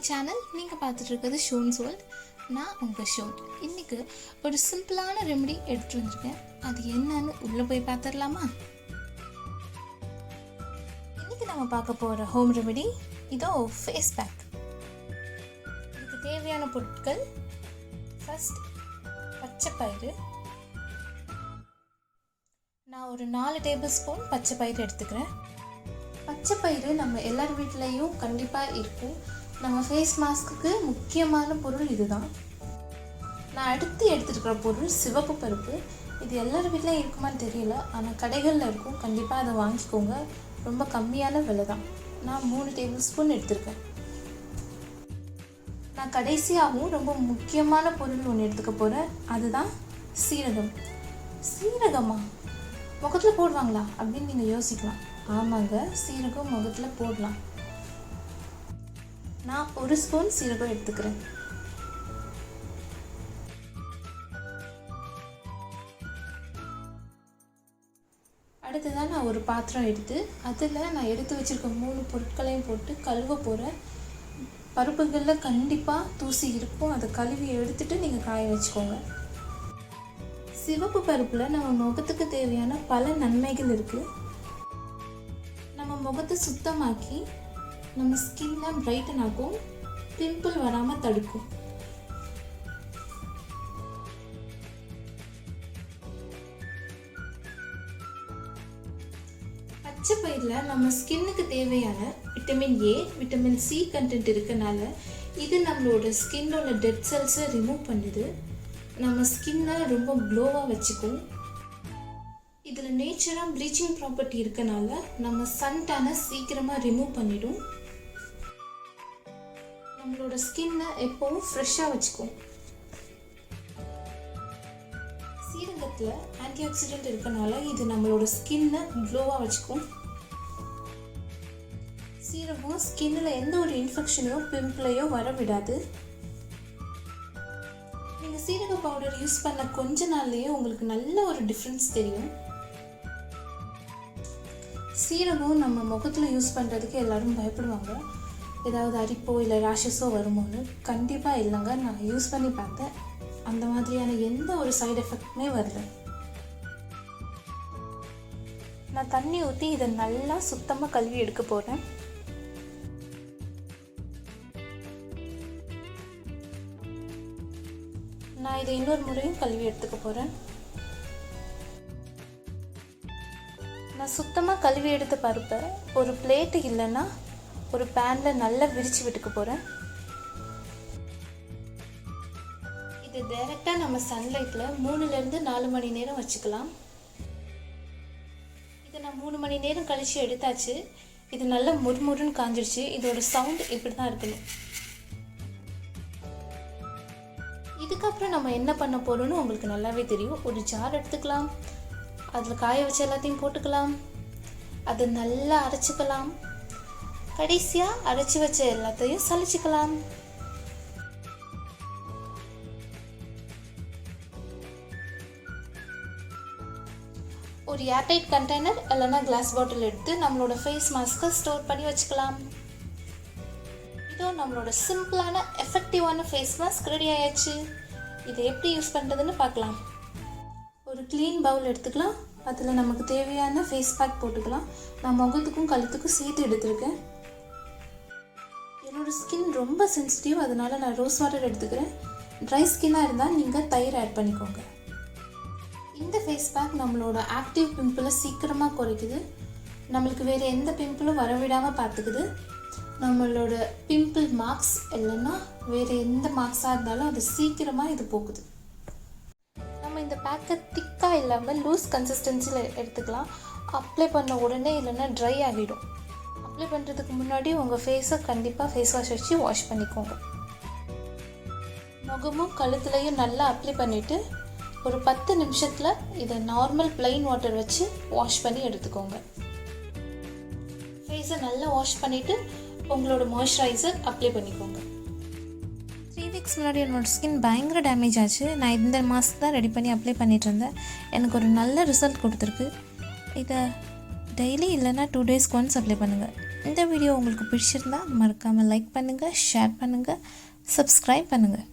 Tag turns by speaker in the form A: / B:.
A: Channel. நீங்கள் பார்த்துட்டு இருக்கிறது ஷோன்ஸ் வேர்ல்ட். நான் உங்கள் ஷோன். இன்றைக்கி ஒரு சிம்பிளான ரெமெடி எடுத்துகிட்டு வந்திருக்கேன். அது என்னன்னு உள்ளே போய் பார்த்துடலாமா? இன்றைக்கி நம்ம பார்க்க போகிற ஹோம் ரெமெடி இதோ ஃபேஸ் பேக். இதுக்கு தேவையான பொருட்கள்: ஃபர்ஸ்ட் பச்சைப்பயிறு. நான் ஒரு 4 டேபிள் ஸ்பூன் பச்சைப்பயிறு எடுத்துக்கிறேன். பச்சைப்பயிறு நம்ம எல்லார் வீட்லேயும் கண்டிப்பாக இருக்கும். நம்ம ஃபேஸ் மாஸ்க்கு முக்கியமான பொருள் இதுதான். நான் அடுத்து எடுத்துருக்கிற பொருள் சிவப்பு பருப்பு. இது எல்லார் வீட்லேயும் இருக்குமான்னு தெரியல, ஆனால் கடைகளில் இருக்கும். கண்டிப்பாக அதை வாங்கிக்கோங்க. ரொம்ப கம்மியான விலை தான். நான் 3 டேபிள் ஸ்பூன் எடுத்திருக்கேன். நான் கடைசியாகவும் ரொம்ப முக்கியமான பொருள் ஒன்று எடுத்துக்க போகிறேன். அதுதான் சீரகம். சீரகமா முகத்தில் போடுவாங்களா அப்படின்னு நீங்கள் யோசிக்கலாம். ஆமாங்க, சீரகம் முகத்தில் போடலாம். நான் 1 ஸ்பூன் சீரகம் எடுத்துக்கிறேன். அடுத்ததான் நான் ஒரு பாத்திரம் எடுத்து அதில் நான் எடுத்து வச்சுருக்க 3 பொருட்களையும் போட்டு கழுவ போகிறேன். பருப்புகளில் கண்டிப்பாக தூசி இருக்கும். அதை கழுவி எடுத்துகிட்டு நீங்கள் காய வச்சுக்கோங்க. சிவப்பு பருப்பில் நம்ம முகத்துக்கு தேவையான பல நன்மைகள் இருக்குது. நம்ம முகத்தை சுத்தமாக்கி நம்ம ஸ்கின்னை பிரைட்டன் ஆக்கும், பிம்பிள் வராமல் தடுக்கும். பச்சை பயிரில் நம்ம ஸ்கின்னுக்கு தேவையான vitamin A, vitamin C content இருக்கனால இது நம்மளோட ஸ்கின்னோட டெட் செல்ஸை ரிமூவ் பண்ணுது. நம்ம ஸ்கின்னை ரொம்ப க்ளோவாக வச்சுக்கும். இதில் நேச்சராக ப்ளீச்சிங் ப்ராப்பர்ட்டி இருக்கனால நம்ம சன்டானை சீக்கிரமாக ரிமூவ் பண்ணிடும். நம்மளோட ஸ்கின்னை எப்பவும் ஃப்ரெஷ்ஷாக வச்சுக்கும். சீரகத்தில் ஆன்டிஆக்சிடென்ட் இருக்கனால இது நம்மளோட ஸ்கின்னை க்ளோவாக வச்சுக்கும். சீரகம் ஸ்கின்னில் எந்த ஒரு இன்ஃபெக்ஷனையோ பிம்பிளையோ வர விடாது. நீங்கள் சீரக பவுடர் யூஸ் பண்ண கொஞ்ச நாள்லேயே உங்களுக்கு நல்ல ஒரு டிஃப்ரென்ஸ் தெரியும். சீரகம் நம்ம முகத்தில் யூஸ் பண்ணுறதுக்கு எல்லோரும் பயப்படுவாங்க. ஏதாவது அரிப்போ இல்லை ரேஷஸோ வருமோன்னு. கண்டிப்பாக இல்லைங்க, நான் யூஸ் பண்ணி பார்த்தேன். அந்த மாதிரியான எந்த ஒரு சைடு எஃபெக்ட்டுமே வரல. நான் தண்ணி ஊற்றி இதை நல்லா சுத்தமாக கழுவி எடுக்க போகிறேன். நான் இதை இன்னொரு முறையும் கழுவி எடுத்துக்க போகிறேன். நான் சுத்தமாக கழுவி எடுத்த பருப்பை ஒரு பிளேட்டு இல்லைன்னா ஒரு பேனில் நல்லா விரித்து விட்டுக்க போகிறேன். இது டைரெக்டாக நம்ம சன்லைட்டில் 3லேருந்து 4 மணி நேரம் வச்சுக்கலாம். இதை நான் 3 மணி நேரம் கழித்து எடுத்தாச்சு. இது நல்லா முறுமுறுன்னு காஞ்சிடுச்சு. இதோட சவுண்ட் இப்படி தான் இருக்கணும். இதுக்கப்புறம் நம்ம என்ன பண்ண போகிறோன்னு உங்களுக்கு நல்லாவே தெரியும். ஒரு ஜார் எடுத்துக்கலாம். அதில் காய வச்ச எல்லாத்தையும் போட்டுக்கலாம். அதை நல்லா அரைச்சிக்கலாம். கடைசியாக அரைச்சி வச்ச எல்லாத்தையும் சலிச்சுக்கலாம். ஒரு ஏர்டைட் கண்டெய்னர் இல்லைன்னா கிளாஸ் பாட்டில் எடுத்து நம்மளோட ஃபேஸ் மாஸ்க்கை ஸ்டோர் பண்ணி வச்சுக்கலாம். இதோ நம்மளோட சிம்பிளான எஃபெக்டிவான ஃபேஸ் மாஸ்க் ரெடி ஆயாச்சு. இதை எப்படி யூஸ் பண்ணுறதுன்னு பார்க்கலாம். ஒரு க்ளீன் பவுல் எடுத்துக்கலாம். அதில் நமக்கு தேவையான ஃபேஸ் பேக் போட்டுக்கலாம். நான் முகத்துக்கும் கழுத்துக்கும் சேர்த்து எடுத்துருக்கேன். என்னோடய ஸ்கின் ரொம்ப சென்சிட்டிவ், அதனால் நான் ரோஸ் வாட்டர் எடுத்துக்கிறேன். ட்ரை ஸ்கின்னாக இருந்தால் நீங்கள் தயிர் ஆட் பண்ணிக்கோங்க. இந்த ஃபேஸ் பேக் நம்மளோட ஆக்டிவ் பிம்பிளை சீக்கிரமாக குறைக்குது. நம்மளுக்கு வேறு எந்த பிம்பிளும் வரவிடாமல் பார்த்துக்குது. நம்மளோட பிம்பிள் மார்க்ஸ் இல்லைன்னா வேறு எந்த மார்க்ஸாக இருந்தாலும் அது சீக்கிரமாக இது போக்குது. நம்ம இந்த பேக்கை திக்காக இல்லாமல் லூஸ் கன்சிஸ்டன்சியில் எடுத்துக்கலாம். அப்ளை பண்ண உடனே இல்லைன்னா ட்ரை ஆகிடும். அப்ளை பண்ணுறதுக்கு முன்னாடி உங்கள் ஃபேஸை கண்டிப்பாக ஃபேஸ் வாஷ் வச்சு வாஷ் பண்ணிக்கோங்க. முகமும் கழுத்துலையும் நல்லா அப்ளை பண்ணிவிட்டு ஒரு 10 நிமிஷத்தில் இதை நார்மல் ப்ளைன் வாட்டர் வச்சு வாஷ் பண்ணி எடுத்துக்கோங்க. ஃபேஸை நல்லா வாஷ் பண்ணிவிட்டு உங்களோட மாய்ஸ்சரைசர் அப்ளை பண்ணிக்கோங்க. 3 வீக்ஸ் முன்னாடி என்னோடய ஸ்கின் பயங்கர டேமேஜ் ஆச்சு. நான் இந்த மாஸ்க் தான் ரெடி பண்ணி அப்ளை பண்ணிகிட்டு இருந்தேன். எனக்கு ஒரு நல்ல ரிசல்ட் கொடுத்துருக்கு. இதை டெய்லி இல்லைன்னா 2 டேஸ்க்கு ஒன்ஸ் அப்ளை பண்ணுங்கள். இந்த வீடியோ உங்களுக்கு பிடிச்சிருந்தா மறக்காமல் லைக் பண்ணுங்கள், ஷேர் பண்ணுங்கள், சப்ஸ்கிரைப் பண்ணுங்கள்.